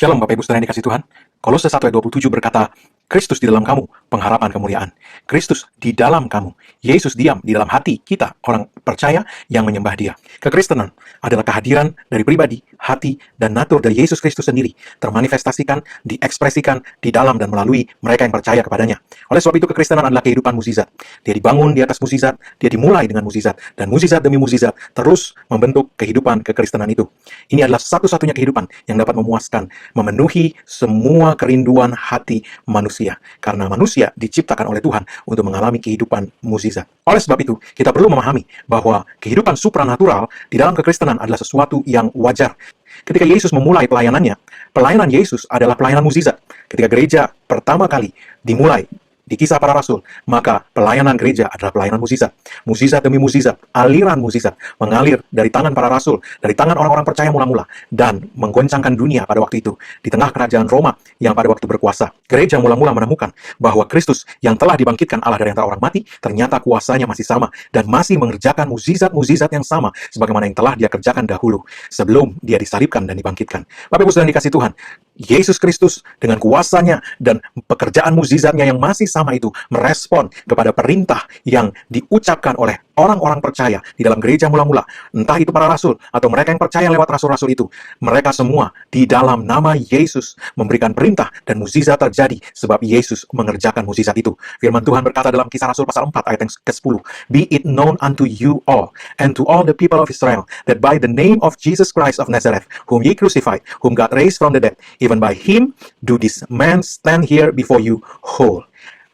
Shalom Bapak Ibu Saudara yang dikasih Tuhan. Kolose 1 ayat 27 berkata, Kristus di dalam kamu, pengharapan kemuliaan. Kristus di dalam kamu. Yesus diam di dalam hati kita, orang percaya yang menyembah Dia. Kekristenan adalah kehadiran dari pribadi, hati, dan natur dari Yesus Kristus sendiri, termanifestasikan, diekspresikan di dalam dan melalui mereka yang percaya kepadanya. Oleh sebab itu, kekristenan adalah kehidupan mukjizat. Dia dibangun di atas mukjizat, dia dimulai dengan mukjizat, dan mukjizat demi mukjizat terus membentuk kehidupan kekristenan itu. Ini adalah satu-satunya kehidupan yang dapat memuaskan, memenuhi semua kerinduan hati manusia. Karena manusia diciptakan oleh Tuhan untuk mengalami kehidupan mukjizat. Oleh sebab itu, kita perlu memahami bahwa kehidupan supranatural di dalam kekristenan adalah sesuatu yang wajar. Ketika Yesus memulai pelayanannya, pelayanan Yesus adalah pelayanan mukjizat. Ketika gereja pertama kali dimulai di Kisah Para Rasul, maka pelayanan gereja adalah pelayanan mukjizat. Mukjizat demi mukjizat, aliran mukjizat mengalir dari tangan para rasul, dari tangan orang-orang percaya mula-mula, dan menggoncangkan dunia pada waktu itu. Di tengah kerajaan Roma yang pada waktu berkuasa, gereja mula-mula menemukan bahwa Kristus yang telah dibangkitkan Allah dari antara orang mati, ternyata kuasanya masih sama, dan masih mengerjakan mukjizat-mukjizat yang sama, sebagaimana yang telah dia kerjakan dahulu, sebelum dia disalibkan dan dibangkitkan. Bapak Ibu Saudara yang dikasih Tuhan, Yesus Kristus dengan kuasanya dan pekerjaan mukjizatnya yang masih sama itu merespon kepada perintah yang diucapkan oleh orang-orang percaya di dalam gereja mula-mula, entah itu para rasul atau mereka yang percaya lewat rasul-rasul itu. Mereka semua di dalam nama Yesus memberikan perintah dan mukjizat terjadi sebab Yesus mengerjakan mukjizat itu. Firman Tuhan berkata dalam Kisah Rasul pasal 4 ayat yang ke-10, "Be it known unto you all and to all the people of Israel that by the name of Jesus Christ of Nazareth, whom ye crucified, whom God raised from the dead, even by him do this man stand here before you whole."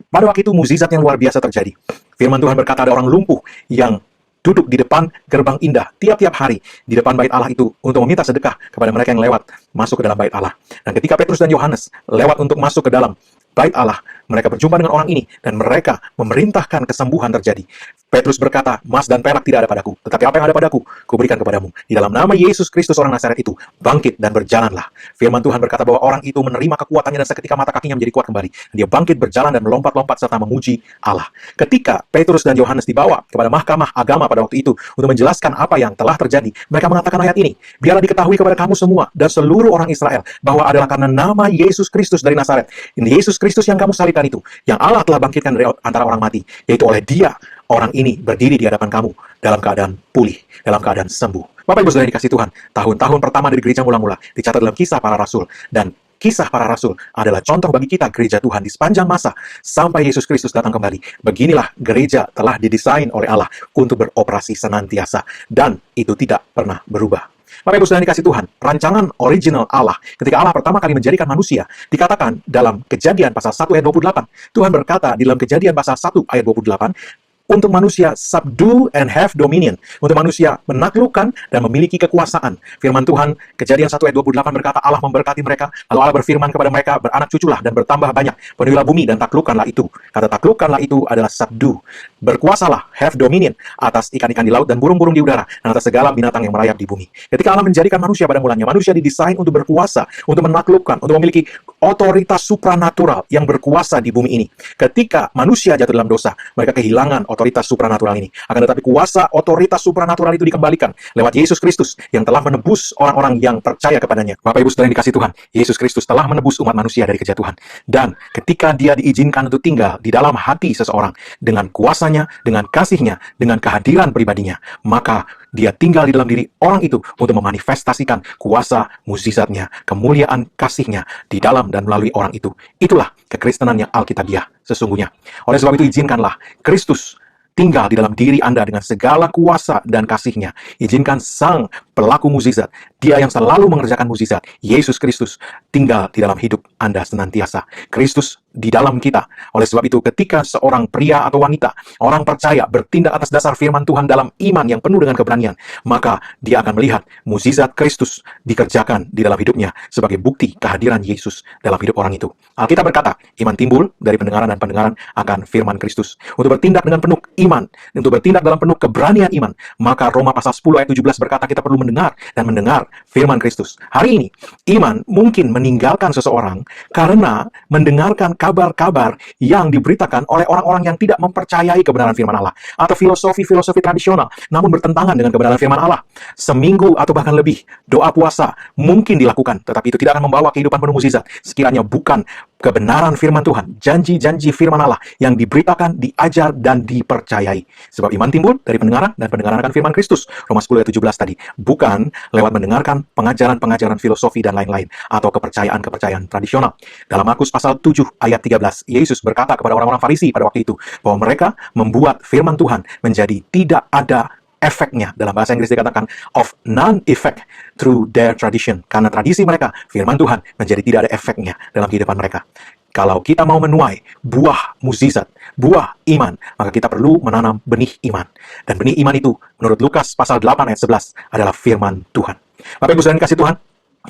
Pada waktu itu mukjizat yang luar biasa terjadi. Firman Tuhan berkata ada orang lumpuh yang duduk di depan gerbang indah tiap-tiap hari di depan bait Allah itu untuk meminta sedekah kepada mereka yang lewat masuk ke dalam bait Allah. Dan ketika Petrus dan Yohanes lewat untuk masuk ke dalam bait Allah, mereka berjumpa dengan orang ini dan mereka memerintahkan kesembuhan terjadi. Petrus berkata, "Emas dan perak tidak ada padaku, tetapi apa yang ada padaku, kuberikan kepadamu. Di dalam nama Yesus Kristus orang Nazaret itu, bangkit dan berjalanlah." Firman Tuhan berkata bahwa orang itu menerima kekuatannya dan seketika mata kakinya menjadi kuat kembali. Dia bangkit berjalan dan melompat-lompat serta memuji Allah. Ketika Petrus dan Yohanes dibawa kepada mahkamah agama pada waktu itu untuk menjelaskan apa yang telah terjadi, mereka mengatakan ayat ini, "Biarlah diketahui kepada kamu semua dan seluruh orang Israel bahwa adalah karena nama Yesus Kristus dari Nazaret, ini Yesus Kristus yang kamu salibkan itu, yang Allah telah bangkitkan dari antara orang mati, yaitu oleh Dia orang ini berdiri di hadapan kamu dalam keadaan pulih, dalam keadaan sembuh." Bapak Ibu Saudara yang dikasih Tuhan, tahun-tahun pertama dari gereja mula-mula dicatat dalam Kisah Para Rasul, dan Kisah Para Rasul adalah contoh bagi kita gereja Tuhan di sepanjang masa sampai Yesus Kristus datang kembali. Beginilah gereja telah didesain oleh Allah untuk beroperasi senantiasa, dan itu tidak pernah berubah. Bapak Ibu Saudara yang dikasih Tuhan, rancangan original Allah ketika Allah pertama kali menjadikan manusia dikatakan dalam Kejadian pasal 1 ayat 28. Tuhan berkata di dalam Kejadian pasal 1 ayat 28, untuk manusia subdue and have dominion, untuk manusia menaklukkan dan memiliki kekuasaan. Firman Tuhan Kejadian 1 ayat 28 berkata, Allah memberkati mereka, lalu Allah berfirman kepada mereka, beranak cuculah dan bertambah banyak, penuhilah bumi dan taklukkanlah itu. Kata taklukkanlah itu adalah subdue, berkuasalah, have dominion, atas ikan-ikan di laut dan burung-burung di udara, dan atas segala binatang yang merayap di bumi. Ketika Allah menjadikan manusia pada mulanya, manusia didesain untuk berkuasa, untuk menaklukkan, untuk memiliki otoritas supranatural yang berkuasa di bumi ini. Ketika manusia jatuh dalam dosa, mereka kehilangan otoritas supranatural ini. Akan tetapi kuasa otoritas supranatural itu dikembalikan lewat Yesus Kristus yang telah menebus orang-orang yang percaya kepadanya. Bapak Ibu Saudara yang dikasih Tuhan, Yesus Kristus telah menebus umat manusia dari kejatuhan. Dan ketika dia diizinkan untuk tinggal di dalam hati seseorang dengan kuasanya, dengan kasihnya, dengan kehadiran pribadinya, maka dia tinggal di dalam diri orang itu untuk memanifestasikan kuasa mukjizatnya, kemuliaan kasihnya di dalam dan melalui orang itu. Itulah kekristenan yang alkitabiah sesungguhnya. Oleh sebab itu izinkanlah Kristus tinggal di dalam diri Anda dengan segala kuasa dan kasihnya. Izinkan Sang pelaku mukjizat, Dia yang selalu mengerjakan mukjizat, Yesus Kristus, tinggal di dalam hidup Anda senantiasa. Kristus di dalam kita. Oleh sebab itu, ketika seorang pria atau wanita, orang percaya bertindak atas dasar firman Tuhan dalam iman yang penuh dengan keberanian, maka dia akan melihat mukjizat Kristus dikerjakan di dalam hidupnya sebagai bukti kehadiran Yesus dalam hidup orang itu. Alkitab berkata, iman timbul dari pendengaran dan pendengaran akan firman Kristus. Untuk bertindak dengan penuh iman, untuk bertindak dalam penuh keberanian iman, maka Roma pasal 10 ayat 17 berkata kita perlu mendengar dan mendengar firman Kristus. Hari ini, iman mungkin meninggalkan seseorang karena mendengarkan kabar-kabar yang diberitakan oleh orang-orang yang tidak mempercayai kebenaran firman Allah atau filosofi-filosofi tradisional namun bertentangan dengan kebenaran firman Allah. Seminggu atau bahkan lebih doa puasa mungkin dilakukan, tetapi itu tidak akan membawa kehidupan penuh mukjizat sekiranya bukan kebenaran firman Tuhan, janji-janji firman Allah yang diberitakan, diajar, dan dipercayai. Sebab iman timbul dari pendengaran, dan pendengaran akan firman Kristus. Roma 10 ayat 17 tadi. Bukan lewat mendengarkan pengajaran-pengajaran filosofi dan lain-lain, atau kepercayaan-kepercayaan tradisional. Dalam Markus pasal 7 ayat 13, Yesus berkata kepada orang-orang Farisi pada waktu itu, bahwa mereka membuat firman Tuhan menjadi tidak ada efeknya. Dalam bahasa Inggris dikatakan of non-effect through their tradition. Karena tradisi mereka, firman Tuhan menjadi tidak ada efeknya dalam kehidupan mereka. Kalau kita mau menuai buah mukjizat, buah iman, maka kita perlu menanam benih iman. Dan benih iman itu, menurut Lukas pasal 8 ayat 11, adalah firman Tuhan. Bapak Ibu saudara kasih Tuhan,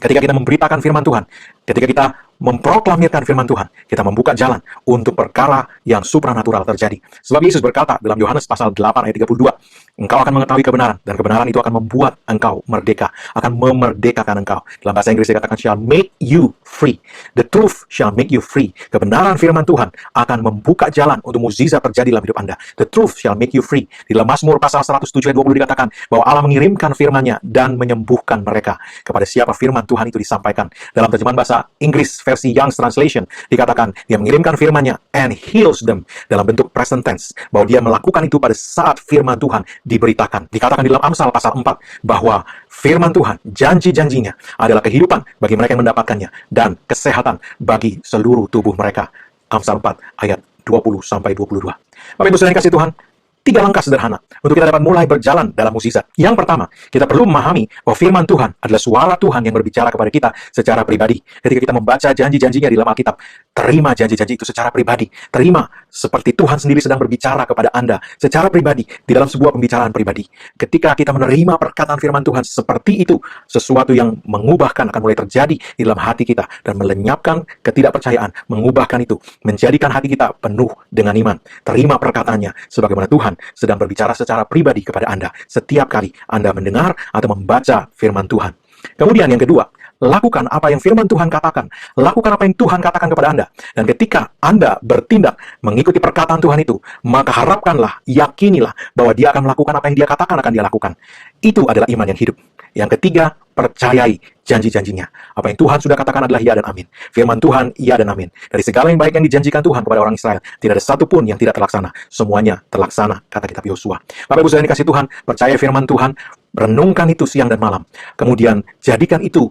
ketika kita memberitakan firman Tuhan, ketika kita memproklamirkan firman Tuhan, kita membuka jalan untuk perkara yang supranatural terjadi. Sebab Yesus berkata dalam Yohanes pasal 8 ayat 32, engkau akan mengetahui kebenaran, dan kebenaran itu akan membuat engkau merdeka, akan memerdekakan engkau. Dalam bahasa Inggris dikatakan shall make you free. The truth shall make you free. Kebenaran firman Tuhan akan membuka jalan untuk mukjizat terjadi dalam hidup Anda. The truth shall make you free. Di dalam Mazmur pasal 107 ayat 20 dikatakan bahwa Allah mengirimkan firman-Nya dan menyembuhkan mereka. Kepada siapa firman Tuhan itu disampaikan? Dalam terjemahan bahasa Inggris versi Young's Translation dikatakan dia mengirimkan firman-Nya and heals them, dalam bentuk present tense, bahwa dia melakukan itu pada saat firman Tuhan diberitakan. Dikatakan di dalam Amsal pasal 4 bahwa firman Tuhan, janji-janjinya adalah kehidupan bagi mereka yang mendapatkannya dan kesehatan bagi seluruh tubuh mereka. Amsal 4 ayat 20-22. Bapak Ibu saudara kasih Tuhan, 3 langkah sederhana untuk kita dapat mulai berjalan dalam mukjizat. Yang pertama, kita perlu memahami bahwa firman Tuhan adalah suara Tuhan yang berbicara kepada kita secara pribadi. Ketika kita membaca janji-janjinya di dalam Alkitab, terima janji-janji itu secara pribadi. Terima seperti Tuhan sendiri sedang berbicara kepada Anda secara pribadi di dalam sebuah pembicaraan pribadi. Ketika kita menerima perkataan firman Tuhan seperti itu, sesuatu yang mengubahkan akan mulai terjadi di dalam hati kita dan melenyapkan ketidakpercayaan, mengubahkan itu, menjadikan hati kita penuh dengan iman. Terima perkataannya sebagaimana Tuhan sedang berbicara secara pribadi kepada Anda setiap kali Anda mendengar atau membaca firman Tuhan. Kemudian yang kedua, lakukan apa yang firman Tuhan katakan. Lakukan apa yang Tuhan katakan kepada Anda. Dan ketika Anda bertindak mengikuti perkataan Tuhan itu, maka harapkanlah, yakinilah bahwa dia akan melakukan apa yang dia katakan akan dia lakukan. Itu adalah iman yang hidup. Yang ketiga, percayai janji-janjinya. Apa yang Tuhan sudah katakan adalah ya dan amin. Firman Tuhan, ya dan amin. Dari segala yang baik yang dijanjikan Tuhan kepada orang Israel, tidak ada satupun yang tidak terlaksana. Semuanya terlaksana, kata kitab Yosua. Bapak Ibu saudara dikasih Tuhan, percaya firman Tuhan, renungkan itu siang dan malam. Kemudian jadikan itu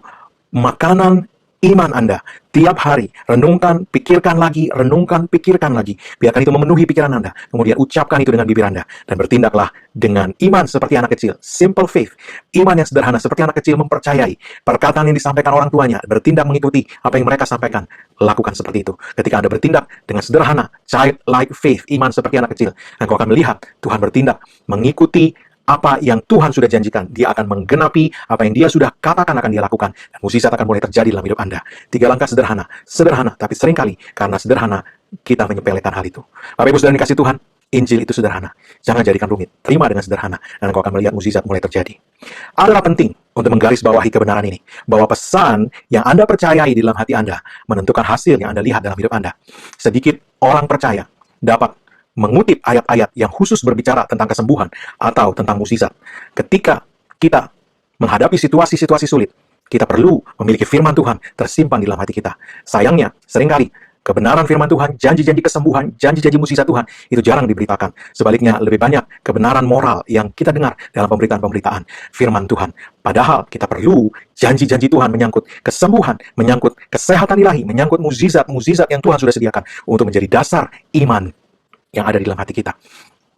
makanan iman Anda. Tiap hari, renungkan, pikirkan lagi, renungkan, pikirkan lagi. Biarkan itu memenuhi pikiran Anda. Kemudian ucapkan itu dengan bibir Anda. Dan bertindaklah dengan iman seperti anak kecil. Simple faith. Iman yang sederhana seperti anak kecil mempercayai perkataan yang disampaikan orang tuanya. Bertindak mengikuti apa yang mereka sampaikan. Lakukan seperti itu. Ketika Anda bertindak dengan sederhana, childlike faith, iman seperti anak kecil, engkau akan melihat Tuhan bertindak mengikuti apa yang Tuhan sudah janjikan. Dia akan menggenapi apa yang dia sudah katakan akan dia lakukan. Dan mukjizat akan mulai terjadi dalam hidup Anda. 3 langkah sederhana. Sederhana, tapi seringkali karena sederhana, kita menyepelekan hal itu. Bapak Ibu saudara dikasih Tuhan, Injil itu sederhana. Jangan jadikan rumit. Terima dengan sederhana. Dan engkau akan melihat mukjizat mulai terjadi. Adalah penting untuk menggarisbawahi kebenaran ini. Bahwa pesan yang Anda percayai di dalam hati Anda menentukan hasil yang Anda lihat dalam hidup Anda. Sedikit orang percaya dapat mengutip ayat-ayat yang khusus berbicara tentang kesembuhan atau tentang mukjizat. Ketika kita menghadapi situasi-situasi sulit, kita perlu memiliki firman Tuhan tersimpan di dalam hati kita. Sayangnya, seringkali kebenaran firman Tuhan, janji-janji kesembuhan, janji-janji mukjizat Tuhan, itu jarang diberitakan. Sebaliknya, lebih banyak kebenaran moral yang kita dengar dalam pemberitaan-pemberitaan firman Tuhan. Padahal kita perlu janji-janji Tuhan menyangkut kesembuhan, menyangkut kesehatan ilahi, menyangkut mukjizat-mukjizat yang Tuhan sudah sediakan untuk menjadi dasar iman yang ada di dalam hati kita.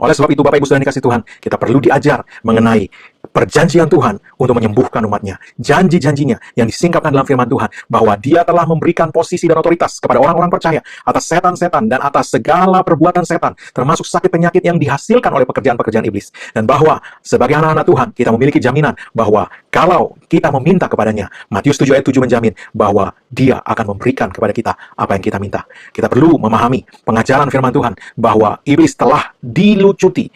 Oleh sebab itu, Bapak Ibu saudara dikasih Tuhan, kita perlu diajar mengenai perjanjian Tuhan untuk menyembuhkan umatnya. Janji-janjinya yang disingkapkan dalam firman Tuhan, bahwa dia telah memberikan posisi dan otoritas kepada orang-orang percaya atas setan-setan dan atas segala perbuatan setan, termasuk sakit penyakit yang dihasilkan oleh pekerjaan-pekerjaan iblis. Dan bahwa sebagai anak-anak Tuhan, kita memiliki jaminan bahwa kalau kita meminta kepadanya, Matius 7 ayat 7 menjamin bahwa dia akan memberikan kepada kita apa yang kita minta. Kita perlu memahami pengajaran firman Tuhan bahwa iblis telah dilucuti,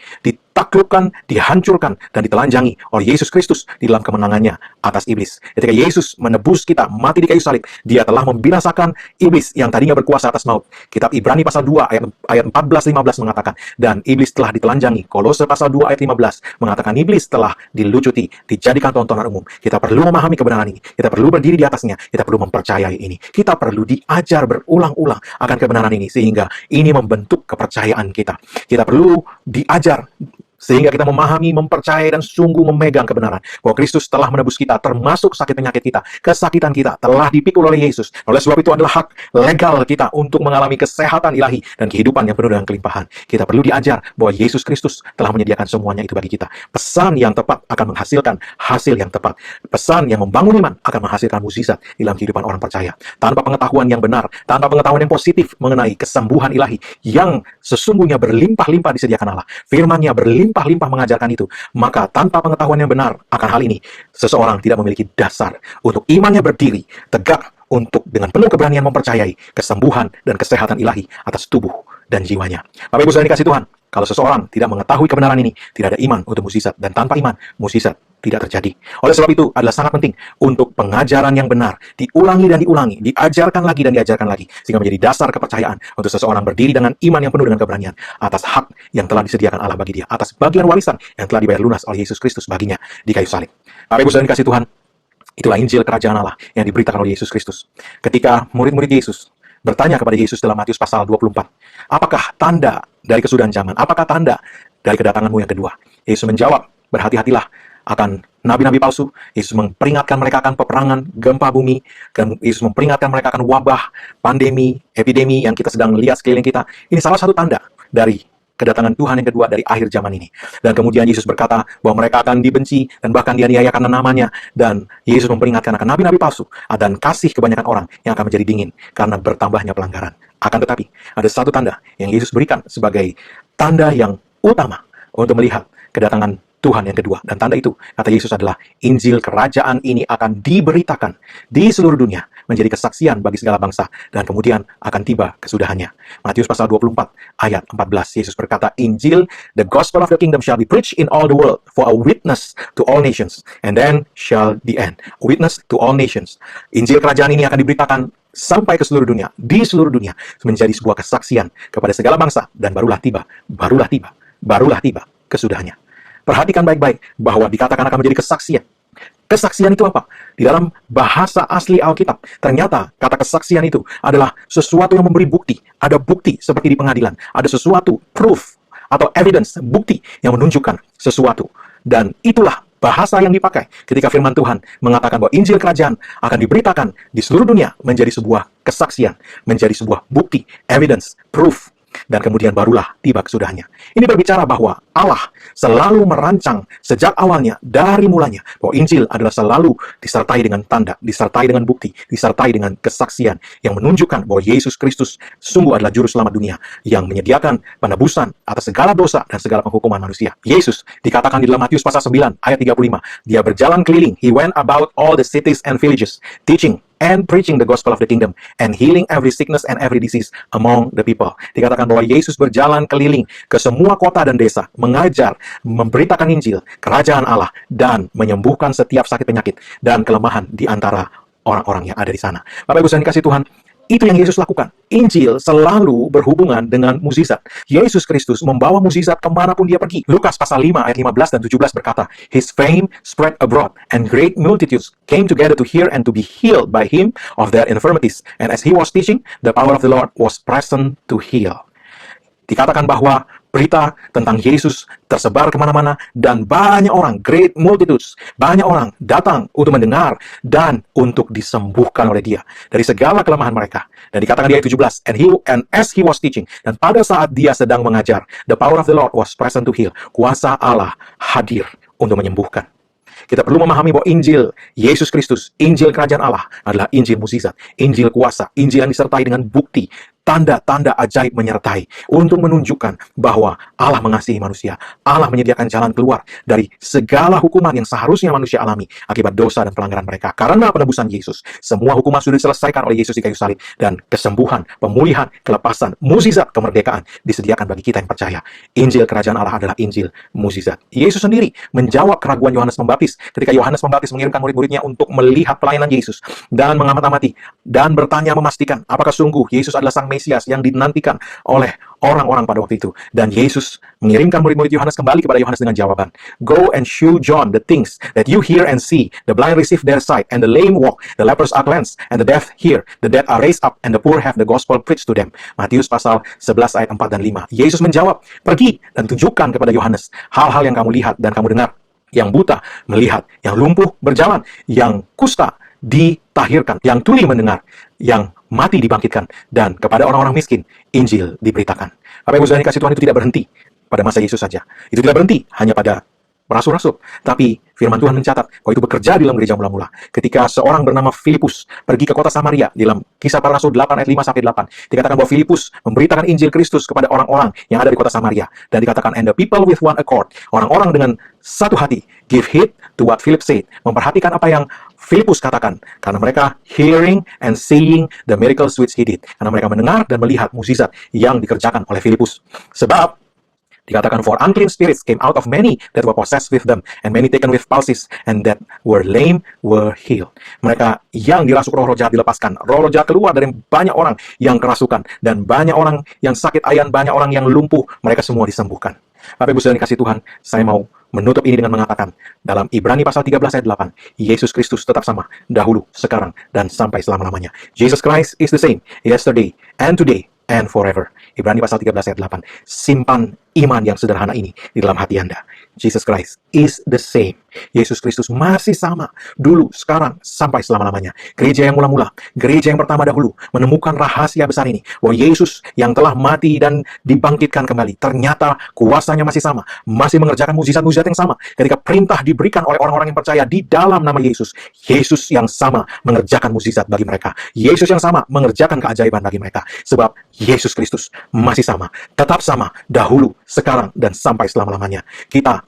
ditaklukkan, dihancurkan, dan ditelanjangi oleh Yesus Kristus di dalam kemenangannya atas iblis. Ketika Yesus menebus kita mati di kayu salib, dia telah membinasakan iblis yang tadinya berkuasa atas maut. Kitab Ibrani pasal 2 ayat 14-15 mengatakan, dan iblis telah ditelanjangi. Kolose pasal 2 ayat 15 mengatakan iblis telah dilucuti, dijadikan tontonan umum. Kita perlu memahami kebenaran ini. Kita perlu berdiri di atasnya. Kita perlu mempercayai ini. Kita perlu diajar berulang-ulang akan kebenaran ini, sehingga ini membentuk kepercayaan kita. Kita perlu diajar sehingga kita memahami, mempercayai, dan sungguh memegang kebenaran bahwa Kristus telah menebus kita, termasuk sakit penyakit kita. Kesakitan kita telah dipikul oleh Yesus. Oleh sebab itu adalah hak legal kita untuk mengalami kesehatan ilahi dan kehidupan yang penuh dengan kelimpahan. Kita perlu diajar bahwa Yesus Kristus telah menyediakan semuanya itu bagi kita. Pesan yang tepat akan menghasilkan hasil yang tepat. Pesan yang membangun iman akan menghasilkan mukjizat dalam kehidupan orang percaya. Tanpa pengetahuan yang benar, tanpa pengetahuan yang positif mengenai kesembuhan ilahi yang sesungguhnya berlimpah-limpah disediakan Allah, firman-Nya berlimpah-limpah mengajarkan itu, maka tanpa pengetahuan yang benar akan hal ini, seseorang tidak memiliki dasar untuk imannya berdiri tegak untuk dengan penuh keberanian mempercayai kesembuhan dan kesehatan ilahi atas tubuh dan jiwanya. Bapak Ibu saudara dikasih Tuhan, kalau seseorang tidak mengetahui kebenaran ini, tidak ada iman untuk mukjizat, dan tanpa iman, mukjizat tidak terjadi. Oleh sebab itu adalah sangat penting untuk pengajaran yang benar diulangi dan diulangi, diajarkan lagi dan diajarkan lagi, sehingga menjadi dasar kepercayaan untuk seseorang berdiri dengan iman yang penuh dengan keberanian atas hak yang telah disediakan Allah bagi dia, atas bagian warisan yang telah dibayar lunas oleh Yesus Kristus baginya di kayu salib. Bapak Ibu saudara dikasih Tuhan, itulah Injil Kerajaan Allah yang diberitakan oleh Yesus Kristus. Ketika murid-murid Yesus bertanya kepada Yesus dalam Matius pasal 24, apakah tanda dari kesudahan zaman? Apakah tanda dari kedatanganmu yang kedua? Yesus menjawab, berhati-hatilah akan nabi-nabi palsu. Yesus memperingatkan mereka akan peperangan, gempa bumi, dan Yesus memperingatkan mereka akan wabah, pandemi, epidemi yang kita sedang lihat sekeliling kita. Ini salah satu tanda dari kedatangan Tuhan yang kedua dari akhir zaman ini. Dan kemudian Yesus berkata bahwa mereka akan dibenci dan bahkan dianiaya karena namanya. Dan Yesus memperingatkan akan nabi-nabi palsu dan kasih kebanyakan orang yang akan menjadi dingin karena bertambahnya pelanggaran. Akan tetapi ada satu tanda yang Yesus berikan sebagai tanda yang utama untuk melihat kedatangan Tuhan yang kedua. Dan tanda itu, kata Yesus, adalah Injil Kerajaan ini akan diberitakan di seluruh dunia, menjadi kesaksian bagi segala bangsa, dan kemudian akan tiba kesudahannya. Matius pasal 24 ayat 14, Yesus berkata, Injil, the gospel of the kingdom shall be preached in all the world for a witness to all nations, and then shall the end. A witness to all nations. Injil Kerajaan ini akan diberitakan sampai ke seluruh dunia, di seluruh dunia, menjadi sebuah kesaksian kepada segala bangsa, dan barulah tiba kesudahannya. Perhatikan baik-baik bahwa dikatakan akan menjadi kesaksian. Kesaksian itu apa? Di dalam bahasa asli Alkitab, ternyata kata kesaksian itu adalah sesuatu yang memberi bukti. Ada bukti seperti di pengadilan. Ada sesuatu, proof, atau evidence, bukti yang menunjukkan sesuatu. Dan itulah bahasa yang dipakai ketika firman Tuhan mengatakan bahwa Injil Kerajaan akan diberitakan di seluruh dunia menjadi sebuah kesaksian, menjadi sebuah bukti, evidence, proof, dan kemudian barulah tiba kesudahannya. Ini berbicara bahwa Allah selalu merancang sejak awalnya, dari mulanya, bahwa Injil adalah selalu disertai dengan tanda, disertai dengan bukti, disertai dengan kesaksian yang menunjukkan bahwa Yesus Kristus sungguh adalah juru selamat dunia yang menyediakan penebusan atas segala dosa dan segala penghukuman manusia. Yesus dikatakan di dalam Matius pasal 9 ayat 35, dia berjalan keliling, he went about all the cities and villages, teaching and preaching the gospel of the kingdom and healing every sickness and every disease among the people. Dikatakan bahwa Yesus berjalan keliling ke semua kota dan desa, mengajar, memberitakan Injil, kerajaan Allah, dan menyembuhkan setiap sakit penyakit dan kelemahan di antara orang-orang yang ada di sana. Bapak Ibu sekalian dikasih Tuhan, itu yang Yesus lakukan. Injil selalu berhubungan dengan mukjizat. Yesus Kristus membawa mukjizat kemanapun dia pergi. Lukas pasal 5 ayat 15 dan 17 berkata, His fame spread abroad, and great multitudes came together to hear and to be healed by him of their infirmities. And as he was teaching, the power of the Lord was present to heal. Dikatakan bahwa berita tentang Yesus tersebar kemana-mana, dan banyak orang, great multitudes, banyak orang datang untuk mendengar dan untuk disembuhkan oleh dia dari segala kelemahan mereka. Dan dikatakan di ayat 17, and as he was teaching, dan pada saat dia sedang mengajar, the power of the Lord was present to heal. Kuasa Allah hadir untuk menyembuhkan. Kita perlu memahami bahwa Injil Yesus Kristus, Injil Kerajaan Allah adalah Injil mukjizat, Injil kuasa, Injil yang disertai dengan bukti, tanda-tanda ajaib menyertai untuk menunjukkan bahwa Allah mengasihi manusia. Allah menyediakan jalan keluar dari segala hukuman yang seharusnya manusia alami akibat dosa dan pelanggaran mereka. Karena penebusan Yesus, semua hukuman sudah diselesaikan oleh Yesus di kayu salib, dan kesembuhan, pemulihan, kelepasan, mukjizat, kemerdekaan disediakan bagi kita yang percaya. Injil Kerajaan Allah adalah Injil mukjizat. Yesus sendiri menjawab keraguan Yohanes Pembaptis ketika Yohanes Pembaptis mengirimkan murid-muridnya untuk melihat pelayanan Yesus dan mengamati dan bertanya memastikan apakah sungguh Yesus adalah Sang Mesias yang dinantikan oleh orang-orang pada waktu itu. Dan Yesus mengirimkan murid-murid Yohanes kembali kepada Yohanes dengan jawaban, "Go and show John the things that you hear and see. The blind receive their sight, and the lame walk. The lepers are cleansed, and the deaf hear. The dead are raised up, and the poor have the gospel preached to them." Matius pasal 11 ayat 4 dan 5. Yesus menjawab, "Pergi dan tunjukkan kepada Yohanes hal-hal yang kamu lihat dan kamu dengar. Yang buta melihat, yang lumpuh berjalan, yang kusta ditahirkan, yang tuli mendengar, yang mati dibangkitkan, dan kepada orang-orang miskin Injil diberitakan." Bapak Ibu saudara dikasih Tuhan, itu tidak berhenti pada masa Yesus saja. Itu tidak berhenti hanya pada rasul-rasul, tapi firman Tuhan mencatat bahwa itu bekerja di dalam gereja mula-mula. Ketika seorang bernama Filipus pergi ke kota Samaria, di dalam Kisah Para Rasul 8 ayat 5-8, dikatakan bahwa Filipus memberitakan Injil Kristus kepada orang-orang yang ada di kota Samaria, dan dikatakan, "And the people with one accord," orang-orang dengan satu hati, "give heed to what Philip said," memperhatikan apa yang Filipus katakan, karena mereka hearing and seeing the miracles which he did, karena mereka mendengar dan melihat mukjizat yang dikerjakan oleh Filipus. Sebab dikatakan, "For unclean spirits came out of many that were possessed with them, and many taken with palsies, and that were lame were healed." Mereka yang dirasuk roh-roh jahat dilepaskan. Roh-roh jahat keluar dari banyak orang yang kerasukan, dan banyak orang yang sakit ayan, banyak orang yang lumpuh, mereka semua disembuhkan. Bapak Ibu saudara dikasih Tuhan, saya mau menutup ini dengan mengatakan, dalam Ibrani pasal 13 ayat 8, Yesus Kristus tetap sama, dahulu, sekarang, dan sampai selama-lamanya. Jesus Christ is the same, yesterday, and today, and forever. Ibrani pasal 13 ayat 8. Simpan iman yang sederhana ini di dalam hati Anda. Jesus Christ is the same. Yesus Kristus masih sama, dulu, sekarang, sampai selama-lamanya. Gereja yang mula-mula, gereja yang pertama dahulu, menemukan rahasia besar ini, bahwa Yesus yang telah mati dan dibangkitkan kembali, ternyata kuasanya masih sama, masih mengerjakan mukjizat-mukjizat yang sama. Ketika perintah diberikan oleh orang-orang yang percaya di dalam nama Yesus, Yesus yang sama mengerjakan mukjizat bagi mereka. Yesus yang sama mengerjakan keajaiban bagi mereka. Sebab Yesus Kristus masih sama, tetap sama, dahulu, sekarang, dan sampai selama-lamanya. Kita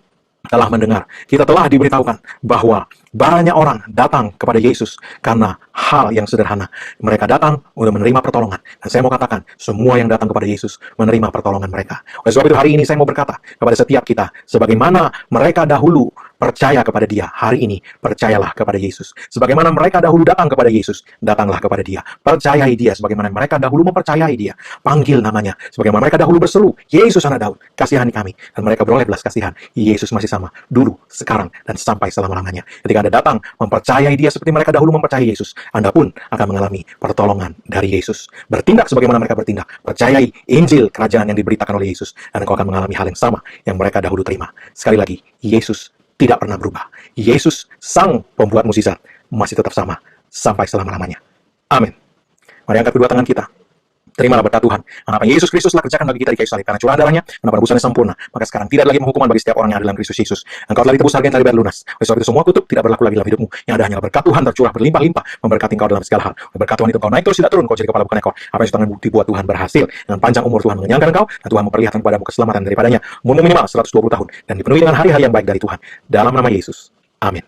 telah mendengar, kita telah diberitahukan bahwa banyak orang datang kepada Yesus karena hal yang sederhana. Mereka datang untuk menerima pertolongan. Dan saya mau katakan, semua yang datang kepada Yesus menerima pertolongan mereka. Oleh sebab itu hari ini saya mau berkata kepada setiap kita, sebagaimana mereka dahulu percaya kepada Dia, hari ini percayalah kepada Yesus. Sebagaimana mereka dahulu datang kepada Yesus, datanglah kepada Dia. Percayai Dia sebagaimana mereka dahulu mempercayai Dia. Panggil namanya sebagaimana mereka dahulu berseru, "Yesus anak Daud, kasihani kami." Dan mereka beroleh belas kasihan. Yesus masih sama, dulu, sekarang, dan sampai selama-lamanya. Ketika Anda datang mempercayai Dia seperti mereka dahulu mempercayai Yesus, Anda pun akan mengalami pertolongan dari Yesus. Bertindak sebagaimana mereka bertindak. Percayai Injil Kerajaan yang diberitakan oleh Yesus, dan engkau akan mengalami hal yang sama yang mereka dahulu terima. Sekali lagi, Yesus tidak pernah berubah. Yesus, Sang Pembuat mukjizat, masih tetap sama sampai selama-lamanya. Amin. Mari angkat kedua tangan kita. Terimalah berkat Tuhan. Apa Yesus Kristus telah kerjakan bagi kita di kayu salib. Karena curahan darahnya, karena penebusannya sempurna, maka sekarang tidak ada lagi penghukuman bagi setiap orang yang ada dalam Kristus Yesus. Engkau telah ditebus harga yang telah dibayar lunas. Oleh sebab itu semua kutuk tidak berlaku lagi dalam hidupmu. Yang ada hanyalah berkat Tuhan tercurah berlimpah-limpah, memberkati engkau dalam segala hal. Berkat Tuhan itu engkau naik terus tidak turun, kau jadi kepala bukan ekor. Apa yang setengah bukti buat Tuhan berhasil. Dengan panjang umur Tuhan mengenyangkan engkau, dan Tuhan memperlihatkan kepadamu keselamatan daripadanya. Umurmu minimal 120 tahun, dan dipenuhi dengan hari-hari yang baik dari Tuhan. Dalam nama Yesus. Amin.